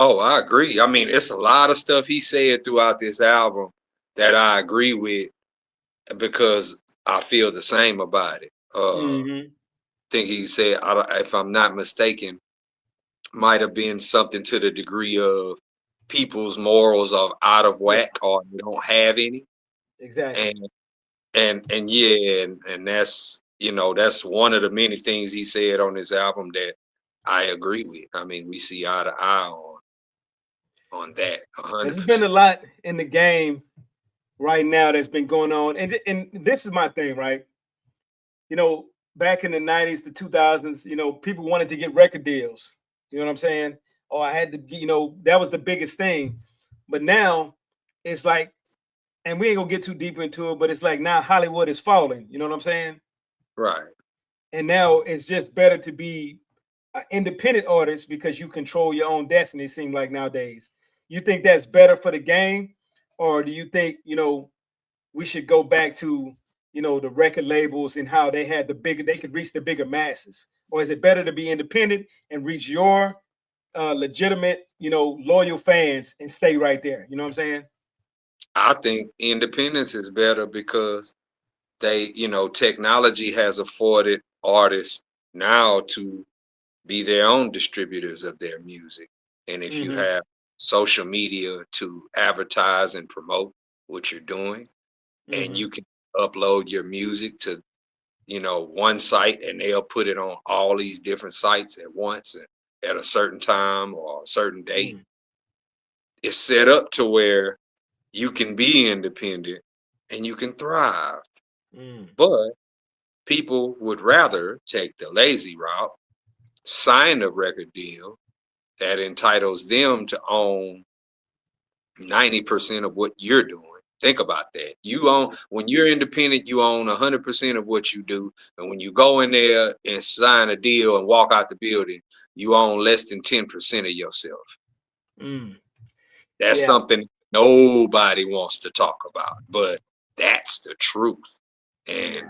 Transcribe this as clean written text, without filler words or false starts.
Oh, I agree. I mean, it's a lot of stuff he said throughout this album that I agree with because I feel the same about it. Hmm. Think he said, if I'm not mistaken, might have been something to the degree of people's morals are out of Yeah, whack or they don't have any. exactly. And and yeah, and that's that's one of the many things he said on this album that I agree with. I mean, we see eye to eye on that There's hundred been a percent. lot in the game right now that's been going on, and this is my thing, right? You know, back in the '90s, the 2000s, people wanted to get record deals. You know what I'm saying? Oh, I had to, that was the biggest thing. But now it's like, and we ain't gonna get too deep into it, but it's like now Hollywood is falling. You know what I'm saying? Right. And now it's just better to be an independent artist because you control your own destiny. It seems like nowadays. You think that's better for the game, or do you think we should go back to the record labels and how they had they could reach the bigger masses, or is it better to be independent and reach your legitimate loyal fans and stay right there? You know what I'm saying? I think independence is better because technology has afforded artists now to be their own distributors of their music. And if you Mm-hmm. have social media to advertise and promote what you're doing, and Mm-hmm. you can upload your music to, one site and they'll put it on all these different sites at once and at a certain time or a certain date. Mm. It's set up to where you can be independent and you can thrive. Mm. But people would rather take the lazy route, sign a record deal that entitles them to own 90% of what you're doing. Think about that. You own when you're independent, you own 100% of what you do. And when you go in there and sign a deal and walk out the building, you own less than 10% of yourself. Mm. That's Yeah. something nobody wants to talk about, but that's the truth. And Yeah.